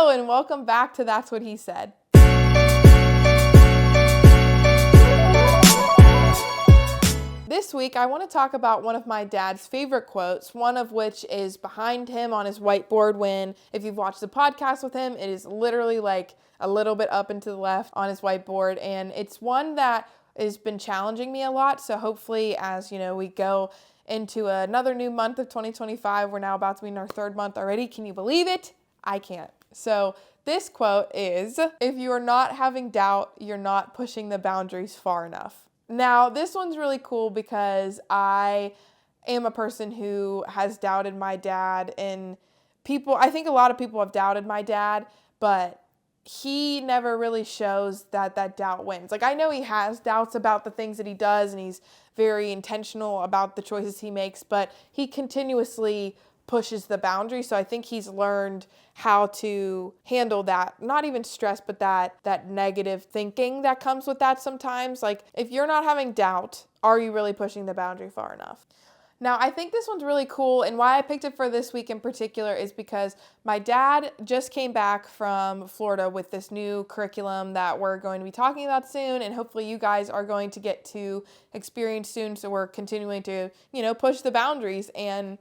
Hello and welcome back to That's What He Said. This week, I want to talk about one of my dad's favorite quotes, one of which is behind him on his whiteboard when, if you've watched the podcast with him, it is literally like a little bit up and to the left on his whiteboard. And it's one that has been challenging me a lot. So hopefully, as you know, we go into another new month of 2025, we're now about to be in our third month already. Can you believe it? I can't. So this quote is, if you are not having doubt, you're not pushing the boundaries far enough. Now, this one's really cool because I am a person who has doubted my dad, and I think a lot of people have doubted my dad, but he never really shows that doubt wins. Like, I know he has doubts about the things that he does, and he's very intentional about the choices he makes, but he continuously pushes the boundary. So I think he's learned how to handle that, not even stress, but that negative thinking that comes with that sometimes. Like, if you're not having doubt, are you really pushing the boundary far enough? Now, I think this one's really cool, and why I picked it for this week in particular is because my dad just came back from Florida with this new curriculum that we're going to be talking about soon, and hopefully you guys are going to get to experience soon, so we're continuing to, push the boundaries. And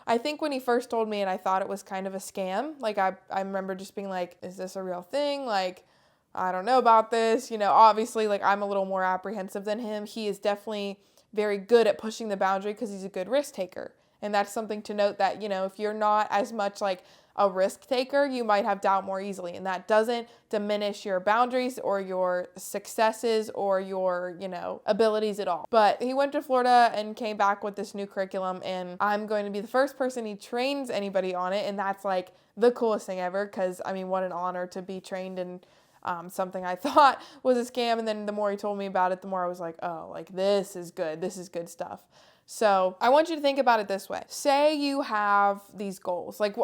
I think when he first told me, and I thought it was kind of a scam, like I remember just being like, is this a real thing? Like, I don't know about this. Obviously, like, I'm a little more apprehensive than him. He is definitely very good at pushing the boundary because he's a good risk taker. And that's something to note that, if you're not as much like a risk taker, you might have doubt more easily. And that doesn't diminish your boundaries or your successes or your, abilities at all. But he went to Florida and came back with this new curriculum, and I'm going to be the first person he trains anybody on it. And that's like the coolest thing ever, because what an honor to be trained in something I thought was a scam. And then the more he told me about it, the more I was like, oh, like, this is good. This is good stuff. So I want you to think about it this way. Say you have these goals. Like,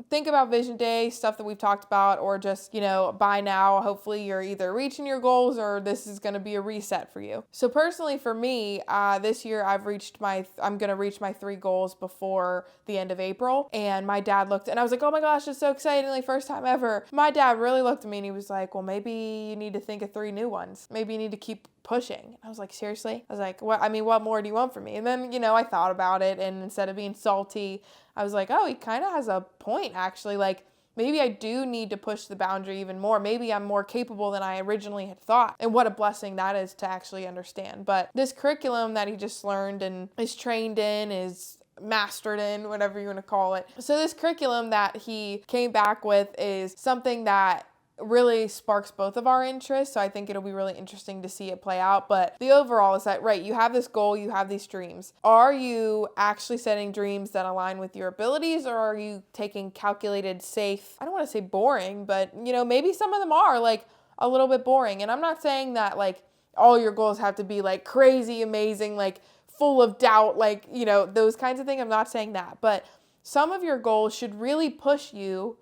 think about Vision Day, stuff that we've talked about, or just, by now, hopefully you're either reaching your goals or this is going to be a reset for you. So personally for me, this year I'm going to reach my 3 goals before the end of April. And my dad looked, and I was like, oh my gosh, it's so exciting. Like, first time ever. My dad really looked at me and he was like, well, maybe you need to think of 3 new ones. Maybe you need to keep pushing. I was like, seriously? I was like, what more do you want from me? And then, I thought about it, and instead of being salty, I was like, oh, he kind of has a point, actually. Like, maybe I do need to push the boundary even more. Maybe I'm more capable than I originally had thought. And what a blessing that is to actually understand. But this curriculum that he just learned and is trained in, is mastered in, whatever you want to call it. So this curriculum that he came back with is something that really sparks both of our interests. So I think it'll be really interesting to see it play out. But the overall is that, right, you have this goal, you have these dreams. Are you actually setting dreams that align with your abilities, or are you taking calculated, safe, I don't want to say boring, but maybe some of them are like a little bit boring. And I'm not saying that like all your goals have to be like crazy, amazing, like full of doubt, like, those kinds of things. I'm not saying that, but some of your goals should really push you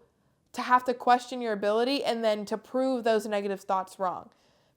to have to question your ability and then to prove those negative thoughts wrong.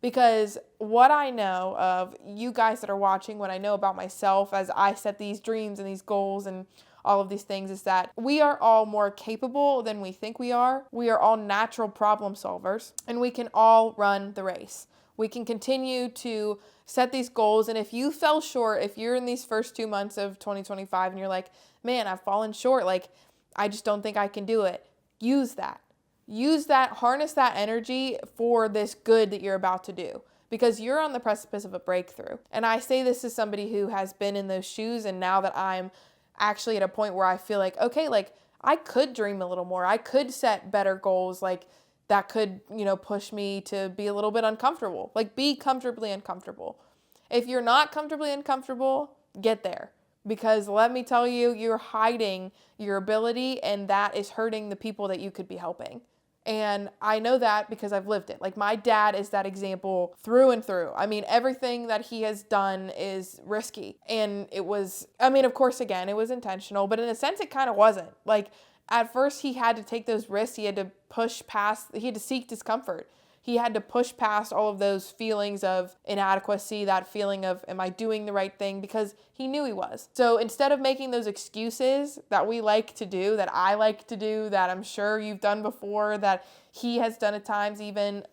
Because what I know of you guys that are watching, what I know about myself as I set these dreams and these goals and all of these things, is that we are all more capable than we think we are. We are all natural problem solvers, and we can all run the race. We can continue to set these goals. And if you fell short, if you're in these first 2 months of 2025 and you're like, man, I've fallen short, like, I just don't think I can do it. Use that, harness that energy for this good that you're about to do, because you're on the precipice of a breakthrough. And I say this as somebody who has been in those shoes, and now that I'm actually at a point where I feel like, okay, like, I could dream a little more. I could set better goals, like, that could, push me to be a little bit uncomfortable, like, be comfortably uncomfortable. If you're not comfortably uncomfortable, get there. Because let me tell you, you're hiding your ability, and that is hurting the people that you could be helping. And I know that because I've lived it. Like, my dad is that example through and through. Everything that he has done is risky. And it was, of course, again, it was intentional, but in a sense, it kind of wasn't. Like, at first, he had to take those risks. He had to push past, he had to seek discomfort. He had to push past all of those feelings of inadequacy, that feeling of, am I doing the right thing? Because he knew he was. So instead of making those excuses that we like to do, that I like to do, that I'm sure you've done before, that he has done at times even,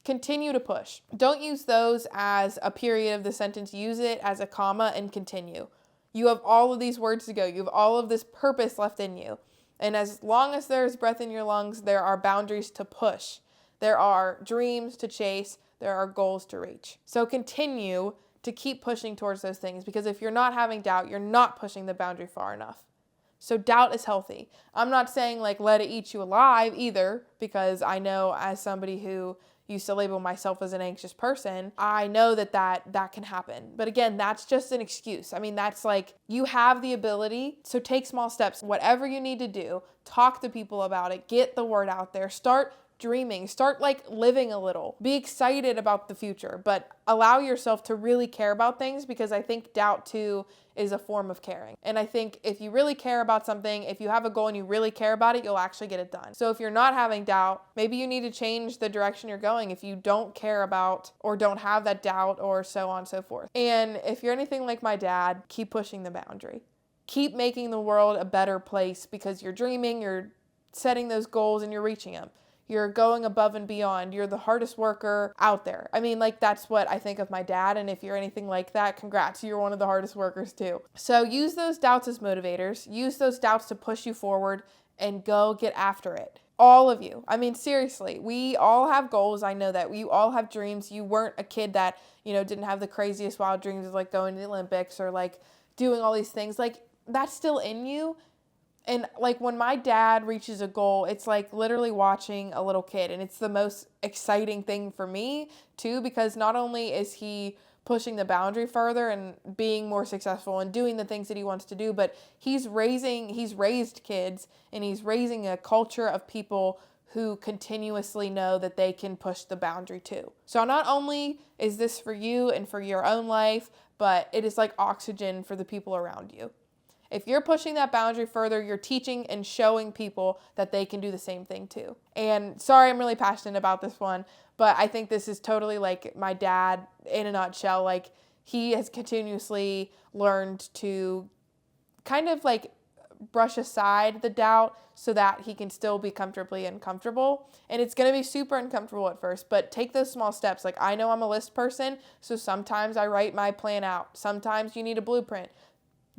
continue to push. Don't use those as a period of the sentence. Use it as a comma and continue. You have all of these words to go. You have all of this purpose left in you. And as long as there is breath in your lungs, there are boundaries to push. There are dreams to chase. There are goals to reach. So continue to keep pushing towards those things, because if you're not having doubt, you're not pushing the boundary far enough. So doubt is healthy. I'm not saying like let it eat you alive either, because I know as somebody who used to label myself as an anxious person, I know that can happen. But again, that's just an excuse. I mean, that's like, you have the ability, so take small steps. Whatever you need to do, talk to people about it, get the word out there, start dreaming, start like living a little, be excited about the future, but allow yourself to really care about things, because I think doubt too is a form of caring. And I think if you really care about something, if you have a goal and you really care about it, you'll actually get it done. So if you're not having doubt, maybe you need to change the direction you're going if you don't care about or don't have that doubt, or so on and so forth. And if you're anything like my dad, keep pushing the boundary. Keep making the world a better place, because you're dreaming, you're setting those goals, and you're reaching them. You're going above and beyond. You're the hardest worker out there. I mean, like, that's what I think of my dad. And if you're anything like that, congrats, you're one of the hardest workers too. So use those doubts as motivators. Use those doubts to push you forward and go get after it. All of you. I mean, seriously, we all have goals. I know that. You all have dreams. You weren't a kid that, didn't have the craziest wild dreams of like going to the Olympics or like doing all these things. Like, that's still in you. And like when my dad reaches a goal, it's like literally watching a little kid. And it's the most exciting thing for me too, because not only is he pushing the boundary further and being more successful and doing the things that he wants to do, but he's raised kids, and he's raising a culture of people who continuously know that they can push the boundary too. So not only is this for you and for your own life, but it is like oxygen for the people around you. If you're pushing that boundary further, you're teaching and showing people that they can do the same thing too. And sorry, I'm really passionate about this one, but I think this is totally like my dad in a nutshell. Like, he has continuously learned to kind of like brush aside the doubt so that he can still be comfortably uncomfortable. And it's going to be super uncomfortable at first, but take those small steps. Like, I know I'm a list person, so sometimes I write my plan out. Sometimes you need a blueprint.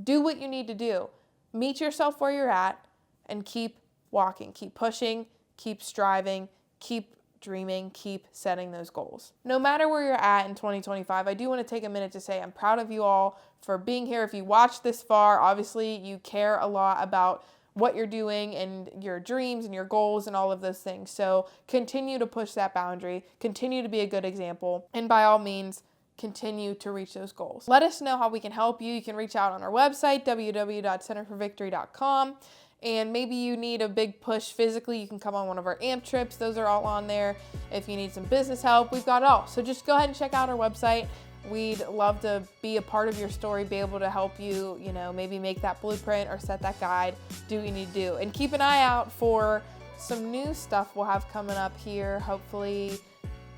Do what you need to do. Meet yourself where you're at and keep walking, keep pushing, keep striving, keep dreaming, keep setting those goals. No matter where you're at in 2025, I do want to take a minute to say I'm proud of you all for being here. If you watched this far, obviously you care a lot about what you're doing and your dreams and your goals and all of those things. So continue to push that boundary, continue to be a good example, and by all means, continue to reach those goals. Let us know how we can help you. You can reach out on our website, www.centerforvictory.com. And maybe you need a big push physically, you can come on one of our AMP trips. Those are all on there. If you need some business help, we've got it all. So just go ahead and check out our website. We'd love to be a part of your story, be able to help you, maybe make that blueprint or set that guide, do what you need to do. And keep an eye out for some new stuff we'll have coming up here, hopefully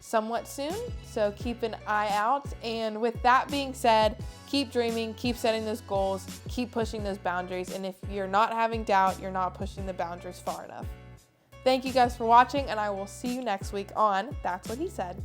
somewhat soon. So keep an eye out. And with that being said, keep dreaming, keep setting those goals, keep pushing those boundaries. And if you're not having doubt, you're not pushing the boundaries far enough. Thank you guys for watching, and I will see you next week on That's What He Said.